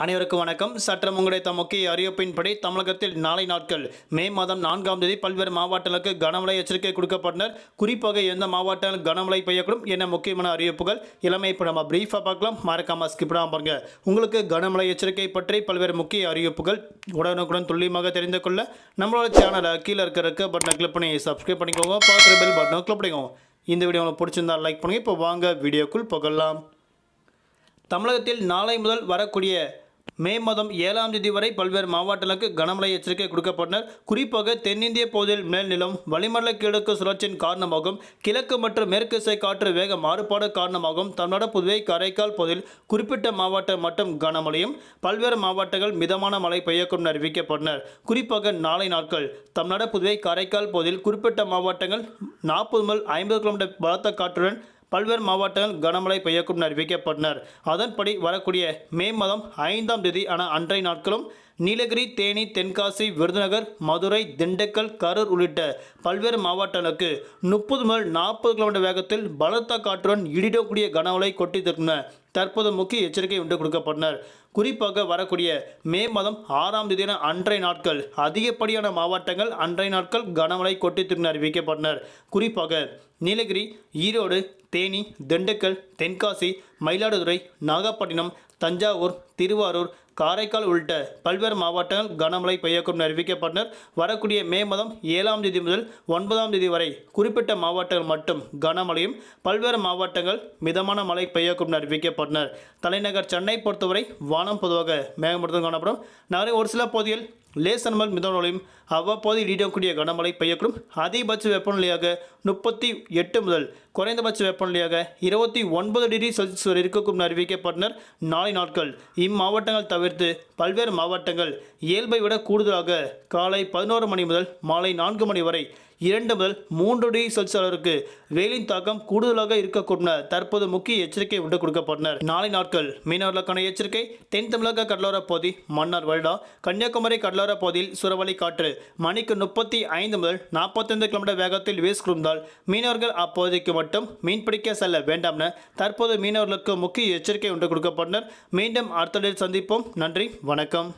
அனைவருக்கும் வணக்கம். சற்றம் உங்களுடைய முக்கிய அறிவிப்பின்படி தமிழகத்தில் நாளை நாட்கள் மே மாதம் 4ஆம் தேதி பல்வேறு மாவட்டங்களுக்கு கனமழை எச்சரிக்கை கொடுக்கப்பட்டனர். குறிப்பாக எந்த மாவட்டங்கள் கனமழை பெய்யக்கூடும் என முக்கியமான அறிவிப்புகள் இளமை இப்போ நம்ம பிரீஃபாக பார்க்கலாம். மறக்காம ஸ்கிப் பண்ணாம பாருங்க. உங்களுக்கு கனமழை எச்சரிக்கை பற்றி பல்வேறு முக்கிய அறிவிப்புகள் உடனுக்குடன் துல்லியமாக தெரிந்து கொள்ள நம்மளோட சேனலை கீழே இருக்கிற பட்டனை கிளிக் பண்ணி சப்ஸ்கிரைப் பண்ணிக்கோங்க. பார்க்குற பெல் பட்டனை கிளிக் பண்ணிக்கோங்க. இந்த வீடியோ உங்களுக்கு பிடிச்சிருந்தா லைக் பண்ணுங்க. இப்போ வாங்க வீடியோக்குள் போகலாம். தமிழகத்தில் நாளை முதல் வரக்கூடிய மே மாதம் 7ஆம் தேதி வரை பல்வேறு மாவட்டங்களுக்கு கனமழை எச்சரிக்கை கொடுக்கப்பட்டனர். குறிப்பாக தென்னிந்திய பகுதியில் மேல்நிலம் வளிமண்டல கிழக்கு சுழற்சியின் காரணமாகவும் கிழக்கு மற்றும் மேற்கு திசை காற்று வேக மாறுபாடு காரணமாகவும் தமிழ்நாடு புதுவை காரைக்கால் பகுதியில் குறிப்பிட்ட மாவட்டம் மட்டும் கனமழையும் பல்வேறு மாவட்டங்கள் மிதமான மழை பெய்யக்கூடும் அறிவிக்கப்பட்டனர். குறிப்பாக நாளை நாட்கள் தமிழ்நாடு புதுவை காரைக்கால் பகுதியில் குறிப்பிட்ட மாவட்டங்கள் 40 முதல் 50 கிலோமீட்டர் பலத்த காற்றுடன் பல்வேறு மாவட்டங்கள் கனமழை பெய்யக்கூடும் அறிவிக்கப்பட்டனர். அதன்படி வரக்கூடிய மே மாதம் 5ஆம் தேதி அன்றைய நாட்களும் நீலகிரி, தேனி, தென்காசி, விருதுநகர், மதுரை, திண்டுக்கல், கரூர் உள்ளிட்ட பல்வேறு மாவட்டங்களுக்கு 30 முதல் 40 கிலோமீட்டர் வேகத்தில் பலத்த காற்றுடன் இடிடக்கூடிய கனமழை கொட்டித்திருக்கின்றன. தற்போது முக்கிய எச்சரிக்கை ஒன்று கொடுக்கப்பட்டனர். குறிப்பாக வரக்கூடிய மே மாதம் 6ஆம் தேதி அன்றைய நாட்கள் அதிகப்படியான மாவட்டங்கள் அன்றைய நாட்கள் கனமழை கொட்டித்திருக்கின்றன அறிவிக்கப்பட்டனர். குறிப்பாக நீலகிரி, ஈரோடு, தேனி, திண்டுக்கல், தென்காசி, மயிலாடுதுறை, நாகப்பட்டினம், தஞ்சாவூர், திருவாரூர், காரைக்கால் உள்ளிட்ட பல்வேறு மாவட்டங்கள் கனமழை பெய்யக்கூடும் அறிவிக்கப்பட்டனர். வரக்கூடிய மே மாதம் 7ஆம் தேதி முதல் 9ஆம் தேதி வரை குறிப்பிட்ட மாவட்டங்கள் மட்டும் கனமழையும் பல்வேறு மாவட்டங்கள் மிதமான மழை பெய்யக்கூடும் அறிவிக்கப்பட்டனர். தலைநகர் சென்னை பொறுத்தவரை வானம் பொதுவாக மேகமூட்டத்துடன் காணப்படும். நகரின் ஒரு சில பகுதியில் லேசான முதல் மிதமான மழையும் அவ்வப்போது இடியக்கூடிய கனமழை பெய்யக்கூடும். அதிகபட்ச வெப்பநிலையாக 38 முதல் குறைந்தபட்ச வெப்பநிலையாக 29 டிகிரி செல்சியஸ் வரை இருக்கக்கூடும் அறிவிக்கப்பட்டனர். நாளை நாட்கள் இம்மாவட்டங்கள் தவிர்த்து பல்வேறு மாவட்டங்கள் இயல்பை விட கூடுதலாக காலை 11 மணி முதல் மாலை 4 மணி வரை 2 முதல் 3 டிகிரி செல்சியஸ் அளவிற்கு வெயிலின் தாக்கம் கூடுதலாக இருக்கக்கூடும் தற்போது முக்கிய எச்சரிக்கை ஒன்று கொடுக்கப்பட்டனர். நாளை நாட்கள் மீனவர்களுக்கான எச்சரிக்கை. தென் தமிழக கடலோர பகுதி, மன்னார் வளைகுடா, கன்னியாகுமரி கடலோர பகுதியில் சூறாவளி காற்று மணிக்கு 35 முதல் 45 கிலோமீட்டர் வேகத்தில் வீசுகிறதால் மீனவர்கள் அப்பகுதிக்கு மட்டும் மீன்பிடிக்க செல்ல வேண்டாம் என தற்போது மீனவர்களுக்கு முக்கிய எச்சரிக்கை ஒன்று கொடுக்கப்பட்டனர். மீண்டும் அடுத்த சந்திப்போம். நன்றி, வணக்கம்.